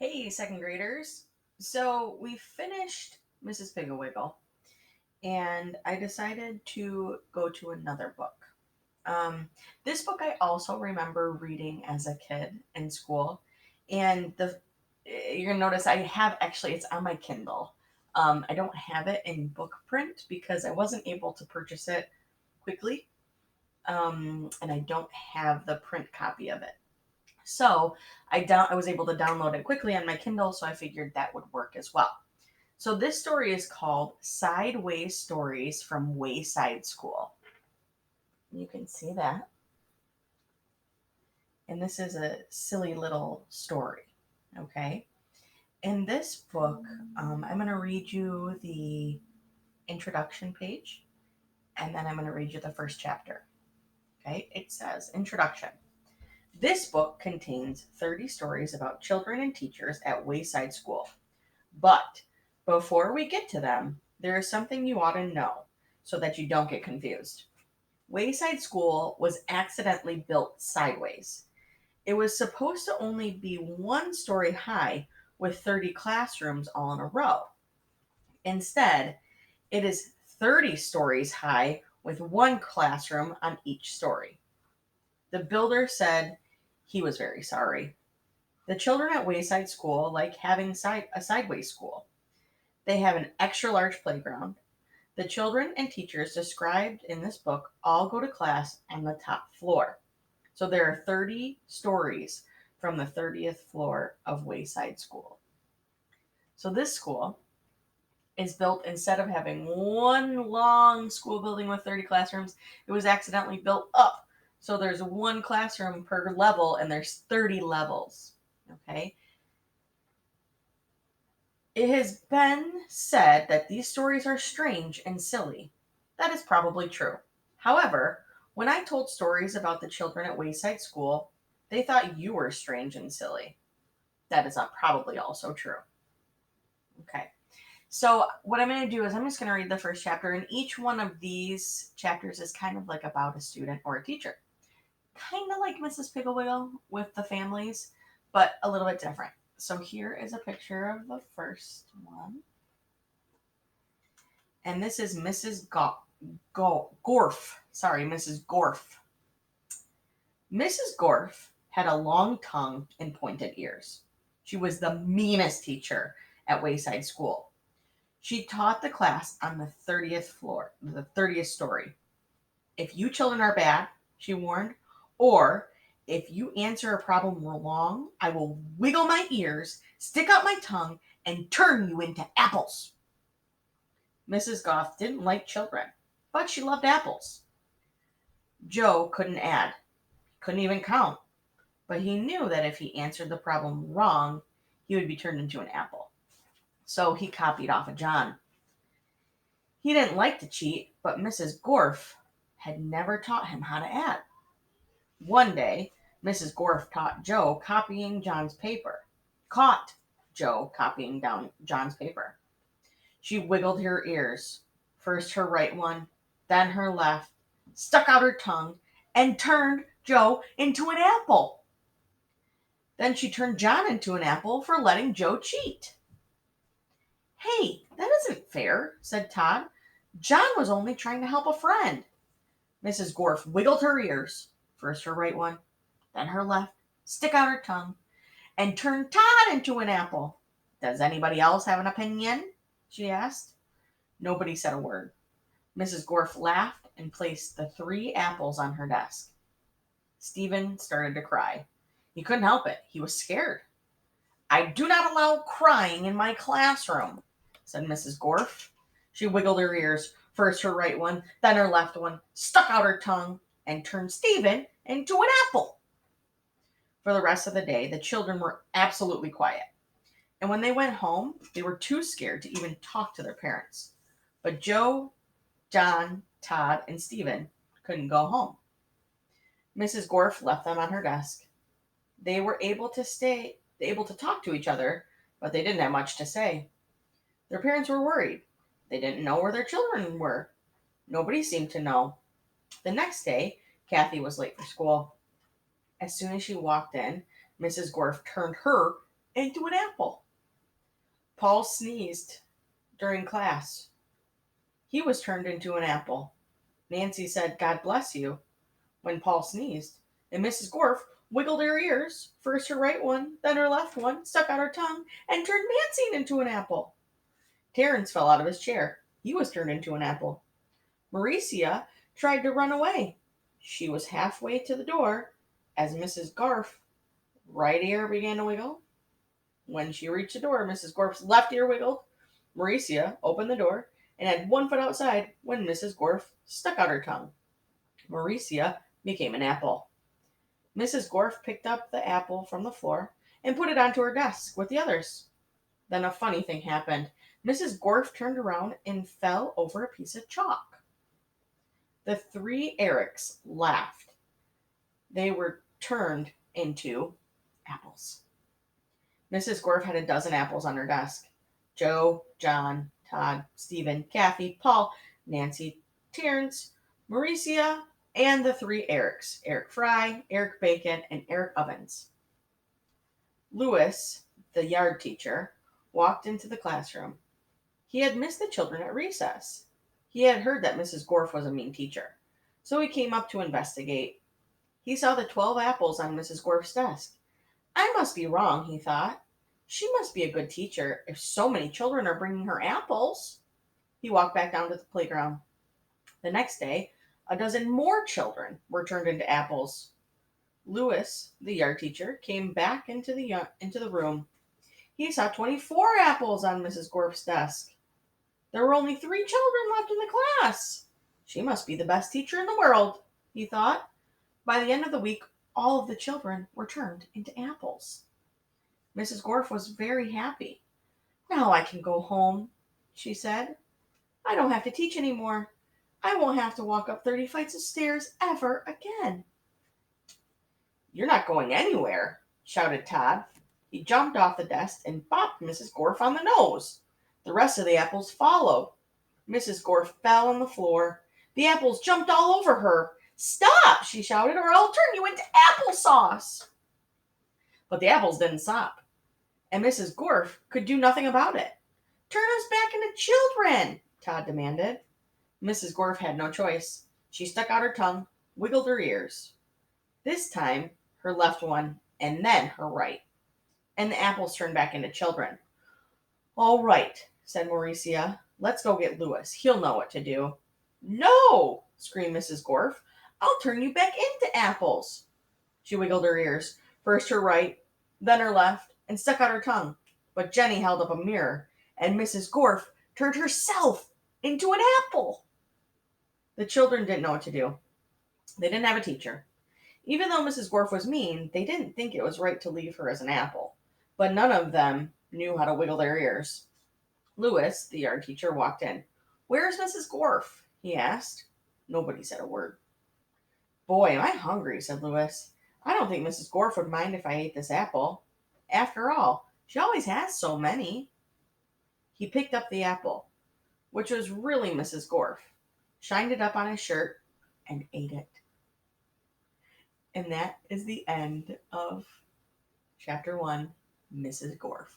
Hey, second graders. So we finished Mrs. Pigglewiggle, and I decided to go to another book. This book I also remember reading as a kid in school, and you're gonna notice I have actually it's on my Kindle. I don't have it in book print because I wasn't able to purchase it quickly, and I don't have the print copy of it. So I was able to download it quickly on my Kindle, so I figured that would work as well. So this story is called Sideways Stories from Wayside School. You can see that. And this is a silly little story. Okay. In this book, I'm going to read you the introduction page, and then I'm going to read you the first chapter. Okay. It says Introduction. This book contains 30 stories about children and teachers at Wayside School. But before we get to them, there is something you ought to know so that you don't get confused. Wayside School was accidentally built sideways. It was supposed to only be one story high with 30 classrooms all in a row. Instead, it is 30 stories high with one classroom on each story. The builder said he was very sorry. The children at Wayside School like having a sideways school. They have an extra large playground. The children and teachers described in this book all go to class on the top floor. So there are 30 stories from the 30th floor of Wayside School. So this school is built instead of having one long school building with 30 classrooms, it was accidentally built up. So there's one classroom per level and there's 30 levels. Okay? It has been said that these stories are strange and silly. That is probably true. However, when I told stories about the children at Wayside School, they thought you were strange and silly. That is not probably also true. Okay. So, what I'm going to do is I'm just going to read the first chapter, and each one of these chapters is kind of like about a student or a teacher. Kind of like Mrs. Pigglewiggle with the families, but a little bit different. So, here is a picture of the first one. And this is Gorf. Sorry, Mrs. Gorf. Mrs. Gorf had a long tongue and pointed ears. She was the meanest teacher at Wayside School. She taught the class on the 30th floor, the 30th story. If you children are bad, she warned, or if you answer a problem wrong, I will wiggle my ears, stick out my tongue, and turn you into apples. Mrs. Goff didn't like children, but she loved apples. Joe couldn't add, couldn't even count, but he knew that if he answered the problem wrong, he would be turned into an apple. So he copied off of John. He didn't like to cheat, but Mrs. Gorf had never taught him how to add. One day, Mrs. Gorf taught Joe copying John's paper. Caught Joe copying down John's paper. She wiggled her ears, first her right one, then her left, stuck out her tongue, and turned Joe into an apple. Then she turned John into an apple for letting Joe cheat. Hey, that isn't fair, said Todd. John was only trying to help a friend. Mrs. Gorf wiggled her ears, first her right one, then her left, stick out her tongue, and turned Todd into an apple. Does anybody else have an opinion? She asked. Nobody said a word. Mrs. Gorf laughed and placed the 3 apples on her desk. Stephen started to cry. He couldn't help it. He was scared. I do not allow crying in my classroom, said Mrs. Gorf. She wiggled her ears, first her right one, then her left one, stuck out her tongue, and turned Stephen into an apple. For the rest of the day, the children were absolutely quiet. And when they went home, they were too scared to even talk to their parents. But Joe, John, Todd, and Stephen couldn't go home. Mrs. Gorf left them on her desk. They were able to talk to each other, but they didn't have much to say. Their parents were worried. They didn't know where their children were. Nobody seemed to know. The next day, Kathy was late for school. As soon as she walked in, Mrs. Gorf turned her into an apple. Paul sneezed during class. He was turned into an apple. Nancy said, "God bless you," when Paul sneezed, and Mrs. Gorf wiggled her ears, first her right one, then her left one, stuck out her tongue, and turned Nancy into an apple. Terence fell out of his chair. He was turned into an apple. Mauricia tried to run away. She was halfway to the door as Mrs. Garf right ear began to wiggle. When she reached the door, Mrs. Gorf's left ear wiggled. Mauricia opened the door and had one foot outside when Mrs. Gorf stuck out her tongue. Mauricia became an apple. Mrs. Gorf picked up the apple from the floor and put it onto her desk with the others. Then a funny thing happened. Mrs. Gorf turned around and fell over a piece of chalk. The three Erics laughed. They were turned into apples. Mrs. Gorf had a dozen apples on her desk. Joe, John, Todd, Stephen, Kathy, Paul, Nancy, Terrence, Mauricia, and the three Erics, Eric Fry, Eric Bacon, and Eric Ovens. Lewis, the yard teacher, walked into the classroom. He had missed the children at recess. He had heard that Mrs. Gorf was a mean teacher, so he came up to investigate. He saw the 12 apples on Mrs. Gorf's desk. I must be wrong, he thought. She must be a good teacher if so many children are bringing her apples. He walked back down to the playground. The next day, a dozen more children were turned into apples. Lewis, the yard teacher, came back into the room. He saw 24 apples on Mrs. Gorf's desk. There were only 3 children left in the class. She must be the best teacher in the world, he thought. By the end of the week, all of the children were turned into apples. Mrs. Gorf was very happy. Now I can go home, she said. I don't have to teach anymore. I won't have to walk up 30 flights of stairs ever again. You're not going anywhere, shouted Todd. He jumped off the desk and bopped Mrs. Gorf on the nose. The rest of the apples followed. Mrs. Gorf fell on the floor. The apples jumped all over her. Stop, she shouted, or I'll turn you into applesauce. But the apples didn't stop, and Mrs. Gorf could do nothing about it. Turn us back into children, Todd demanded. Mrs. Gorf had no choice. She stuck out her tongue, wiggled her ears. This time, her left one, and then her right. And the apples turned back into children. All right, said Mauricia. Let's go get Lewis. He'll know what to do. No, screamed Mrs. Gorf. I'll turn you back into apples. She wiggled her ears, first her right, then her left, and stuck out her tongue. But Jenny held up a mirror, and Mrs. Gorf turned herself into an apple. The children didn't know what to do. They didn't have a teacher. Even though Mrs. Gorf was mean, they didn't think it was right to leave her as an apple. But none of them knew how to wiggle their ears. Lewis, the yard teacher, walked in. Where's Mrs. Gorf? He asked. Nobody said a word. Boy, am I hungry, said Lewis. I don't think Mrs. Gorf would mind if I ate this apple. After all, she always has so many. He picked up the apple, which was really Mrs. Gorf, shined it up on his shirt, and ate it. And that is the end of Chapter 1, Mrs. Gorf.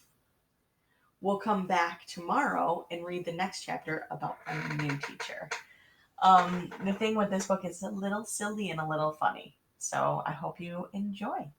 We'll come back tomorrow and read the next chapter about a new teacher. The thing with this book is a little silly and a little funny. So I hope you enjoy.